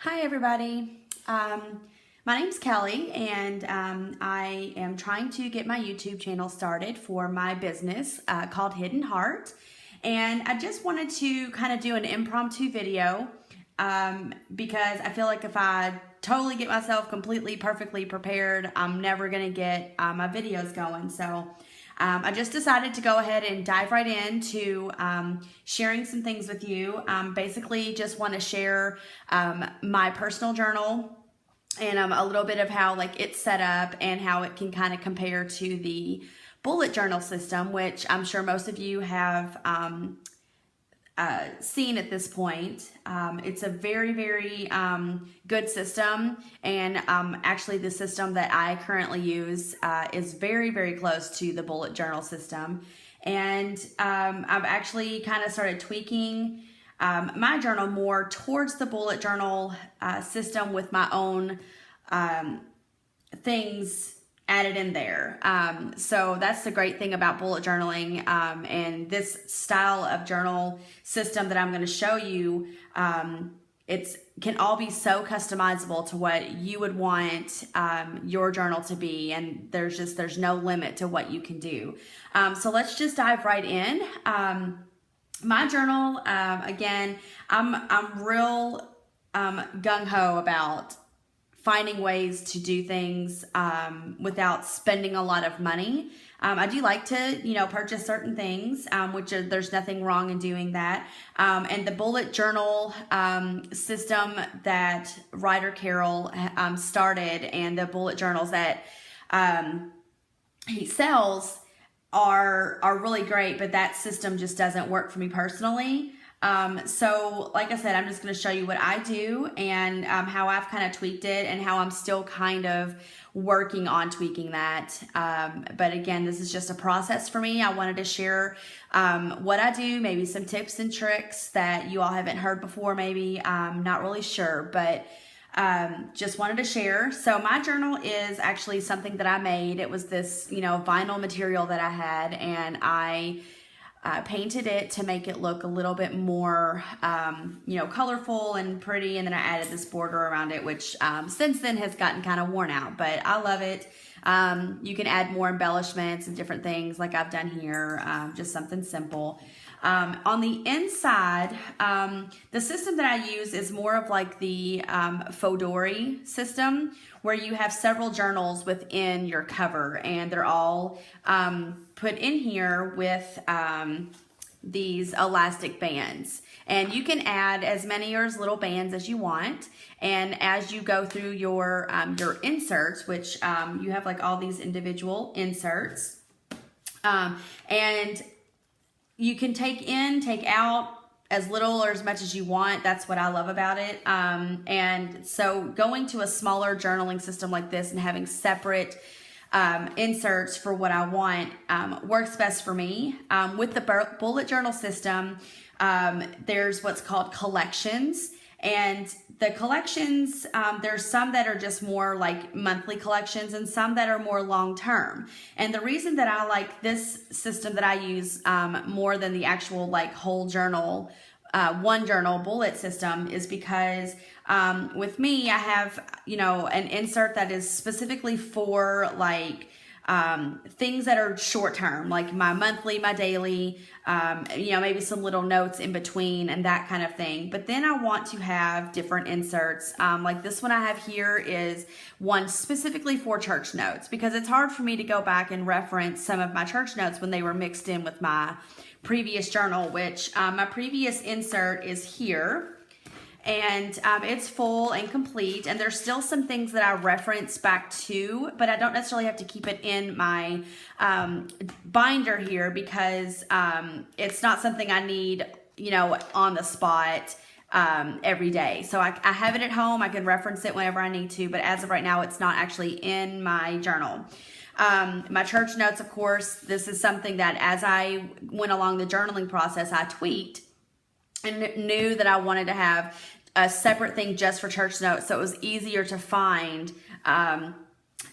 Hi everybody. My name's Kelly and I am trying to get my YouTube channel started for my business called Hidden Heart. And I just wanted to kind of do an impromptu video because I feel like if I totally get myself completely perfectly prepared, I'm never going to get my videos going. So I just decided to go ahead and dive right into sharing some things with you. Basically, just want to share my personal journal and a little bit of how it's set up and how it can kind of compare to the bullet journal system, which I'm sure most of you have seen at this point. It's a very, very good system, and actually the system that I currently use is very, very close to the bullet journal system. And I've actually kind of started tweaking my journal more towards the bullet journal system with my own things added in there. So that's the great thing about bullet journaling, and this style of journal system that I'm going to show you. It can all be so customizable to what you would want your journal to be, and there's no limit to what you can do. So let's just dive right in. My journal, again, I'm real gung-ho about finding ways to do things without spending a lot of money. I do like to, purchase certain things, there's nothing wrong in doing that. And the bullet journal system that Ryder Carroll started, and the bullet journals that he sells are really great, but that system just doesn't work for me personally. So like I said, I'm just going to show you what I do and how I've kind of tweaked it and how I'm still kind of working on tweaking that. But again, this is just a process for me. I wanted to share what I do, maybe some tips and tricks that you all haven't heard before, maybe. I'm not really sure, but just wanted to share. So my journal is actually something that I made. It was this, vinyl material that I had, and I painted it to make it look a little bit more, colorful and pretty. And then I added this border around it, which since then has gotten kind of worn out, but I love it. You can add more embellishments and different things like I've done here, just something simple. On the inside, the system that I use is more of like the Fodori system, where you have several journals within your cover, and they're all put in here with these elastic bands. And you can add as many or as little bands as you want. And as you go through your inserts, which you have like all these individual inserts, and you can take in, take out as little or as much as you want. That's what I love about it. And so going to a smaller journaling system like this and having separate inserts for what I want works best for me. With the bullet journal system, there's what's called collections. And the collections, there's some that are just more like monthly collections and some that are more long-term. And the reason that I like this system that I use more than the actual like whole journal, one journal bullet system, is because with me, I have, an insert that is specifically for like things that are short term, like my monthly, my daily, maybe some little notes in between and that kind of thing. But then I want to have different inserts. Like this one I have here is one specifically for church notes, because it's hard for me to go back and reference some of my church notes when they were mixed in with my previous journal, which my previous insert is here. And it's full and complete, and there's still some things that I reference back to, but I don't necessarily have to keep it in my binder here, because it's not something I need, on the spot every day. So I have it at home. I can reference it whenever I need to, but as of right now, it's not actually in my journal. My church notes, of course, this is something that as I went along the journaling process, I tweaked and knew that I wanted to have a separate thing just for church notes, so it was easier to find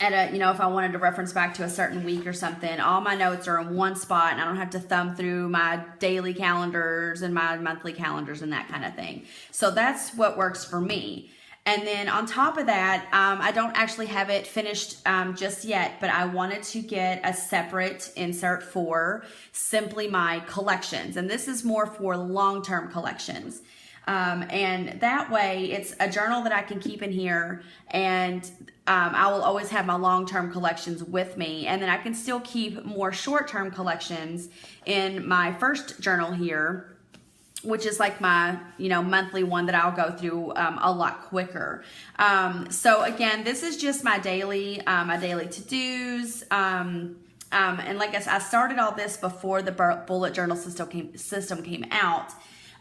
if I wanted to reference back to a certain week or something. All my notes are in one spot, and I don't have to thumb through my daily calendars and my monthly calendars and that kind of thing. So that's what works for me. And then on top of that, I don't actually have it finished just yet, but I wanted to get a separate insert for simply my collections. And this is more for long-term collections. And that way it's a journal that I can keep in here, and I will always have my long-term collections with me. And then I can still keep more short-term collections in my first journal here, which is like my, monthly one that I'll go through a lot quicker. So again, this is just my daily to-dos. And like I said, I started all this before the bullet journal system came out.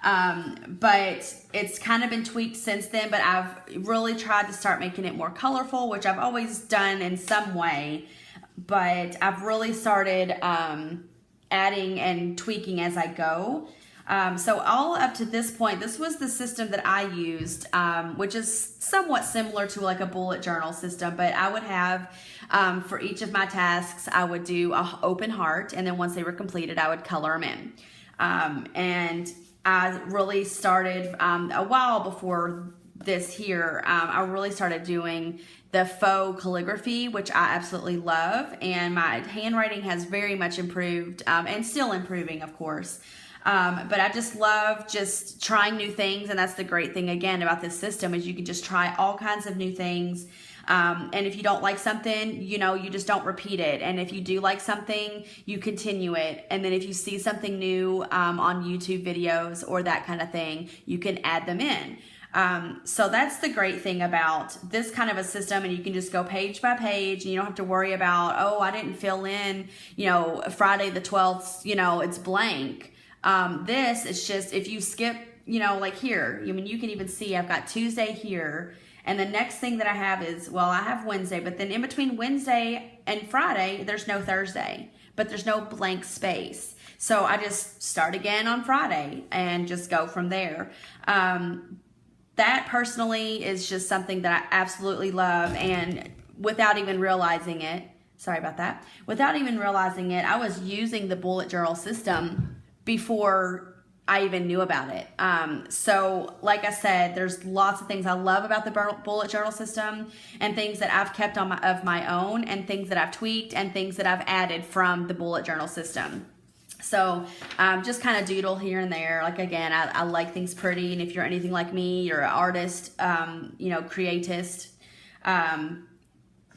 But it's kind of been tweaked since then, but I've really tried to start making it more colorful, which I've always done in some way, but I've really started adding and tweaking as I go. So all up to this point, this was the system that I used, which is somewhat similar to like a bullet journal system, but I would have, for each of my tasks, I would do an open heart, and then once they were completed, I would color them in. And I really started, a while before this here, I really started doing the faux calligraphy, which I absolutely love, and my handwriting has very much improved, and still improving, of course. But I just love just trying new things, and that's the great thing again about this system is you can just try all kinds of new things. And if you don't like something, you just don't repeat it. And if you do like something, you continue it. And then if you see something new on YouTube videos or that kind of thing, you can add them in. So that's the great thing about this kind of a system, and you can just go page by page, and you don't have to worry about, oh, I didn't fill in, Friday the 12th, it's blank. This is just, if you skip, like here, you can even see I've got Tuesday here. And the next thing that I have is, I have Wednesday, but then in between Wednesday and Friday, there's no Thursday, but there's no blank space. So I just start again on Friday and just go from there. That personally is just something that I absolutely love. And without even realizing it, without even realizing it, I was using the bullet journal system before I even knew about it. So like I said, there's lots of things I love about the bullet journal system, and things that I've kept of my own, and things that I've tweaked, and things that I've added from the bullet journal system. So just kind of doodle here and there. Like again, I like things pretty, and if you're anything like me, you're an artist, creatist,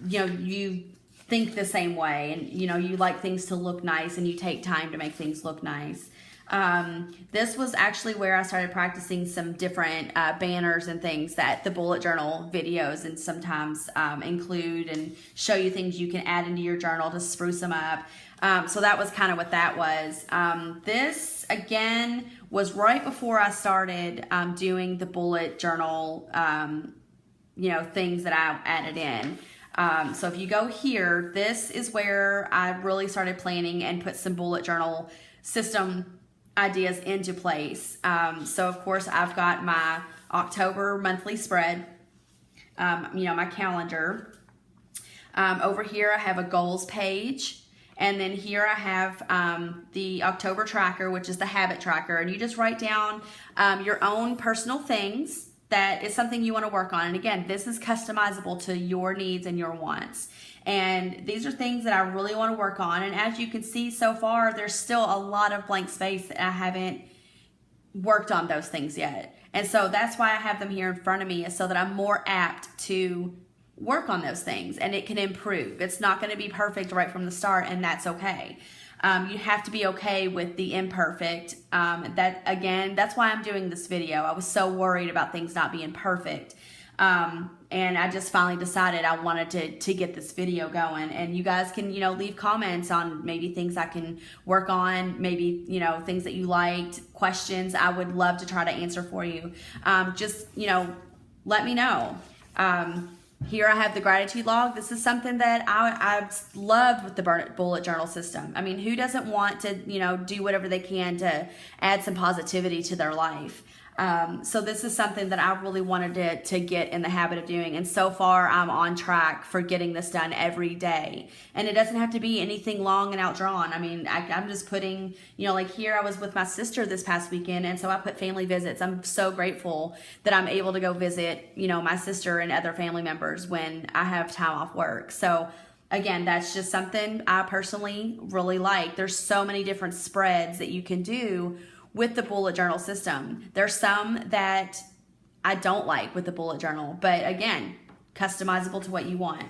you think the same way, and you like things to look nice, and you take time to make things look nice. This was actually where I started practicing some different banners and things that the bullet journal videos and sometimes include, and show you things you can add into your journal to spruce them up. So that was kind of what that was. This again was right before I started doing the bullet journal things that I added in. So if you go here, this is where I really started planning and put some bullet journal system ideas into place. So of course I've got my October monthly spread, my calendar. Over here I have a goals page, and then here I have the October tracker, which is the habit tracker, and you just write down your own personal things that is something you want to work on. And again, this is customizable to your needs and your wants. And these are things that I really want to work on. And as you can see so far, there's still a lot of blank space that I haven't worked on those things yet. And so that's why I have them here in front of me, is so that I'm more apt to work on those things, and it can improve. It's not going to be perfect right from the start, and that's okay. You have to be okay with the imperfect. That's why I'm doing this video. I was so worried about things not being perfect. And I just finally decided I wanted to get this video going, and you guys can, leave comments on maybe things I can work on, maybe, things that you liked, questions I would love to try to answer for you. Just, let me know. Here I have the gratitude log. This is something that I've loved with the bullet journal system. I mean, who doesn't want to, do whatever they can to add some positivity to their life? So this is something that I really wanted to get in the habit of doing. And so far I'm on track for getting this done every day. And it doesn't have to be anything long and outdrawn. I mean, I'm just putting, like here I was with my sister this past weekend. And so I put family visits. I'm so grateful that I'm able to go visit, my sister and other family members when I have time off work. So again, that's just something I personally really like. There's so many different spreads that you can do with the bullet journal system. There's some that I don't like with the bullet journal, but again, customizable to what you want.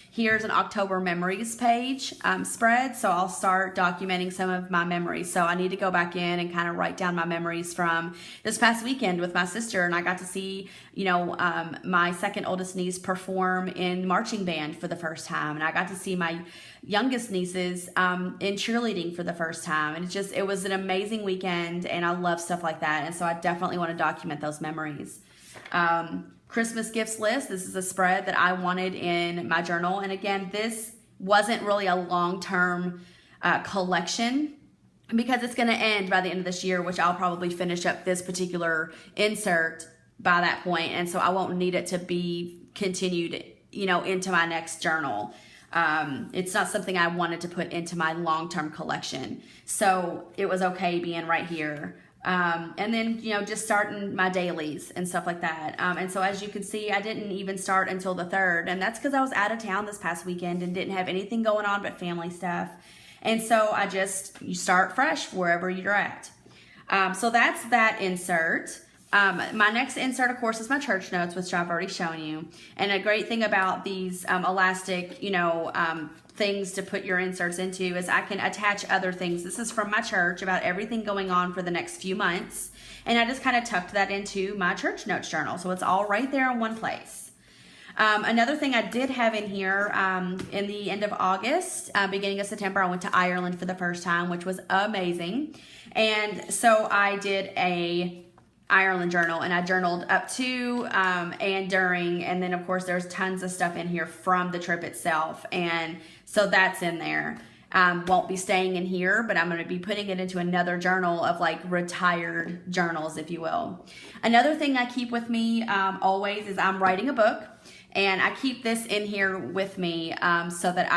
Here's an October memories page spread. So I'll start documenting some of my memories. So I need to go back in and kind of write down my memories from this past weekend with my sister. And I got to see, my second oldest niece perform in marching band for the first time. And I got to see my youngest nieces in cheerleading for the first time. And it was an amazing weekend. And I love stuff like that. And so I definitely want to document those memories. Christmas gifts list. This is a spread that I wanted in my journal. And again, this wasn't really a long-term collection because it's going to end by the end of this year, which I'll probably finish up this particular insert by that point. And so I won't need it to be continued, into my next journal. It's not something I wanted to put into my long-term collection. So it was okay being right here. And then, just starting my dailies and stuff like that. And so as you can see, I didn't even start until the 3rd. And that's because I was out of town this past weekend and didn't have anything going on but family stuff. And so you start fresh wherever you're at. So that's that insert. My next insert, of course, is my church notes, which I've already shown you. And a great thing about these elastic, things to put your inserts into is I can attach other things. This is from my church about everything going on for the next few months. And I just kind of tucked that into my church notes journal. So it's all right there in one place. Another thing I did have in here, in the end of August, beginning of September, I went to Ireland for the first time, which was amazing. And so I did a Ireland journal, and I journaled up to and during, and then of course there's tons of stuff in here from the trip itself, and so that's in there. Won't be staying in here, but I'm going to be putting it into another journal of like retired journals, if you will. Another thing I keep with me always is I'm writing a book, and I keep this in here with me so that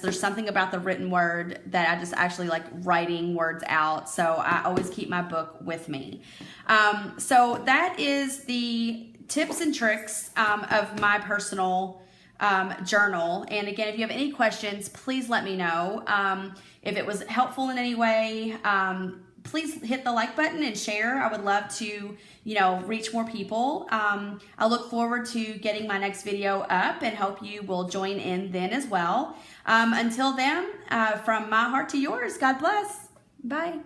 there's something about the written word that I just actually like writing words out. So I always keep my book with me. So that is the tips and tricks of my personal journal. And again, if you have any questions, please let me know. If it was helpful in any way, please hit the like button and share. I would love to, reach more people. I look forward to getting my next video up and hope you will join in then as well. Until then, from my heart to yours, God bless. Bye.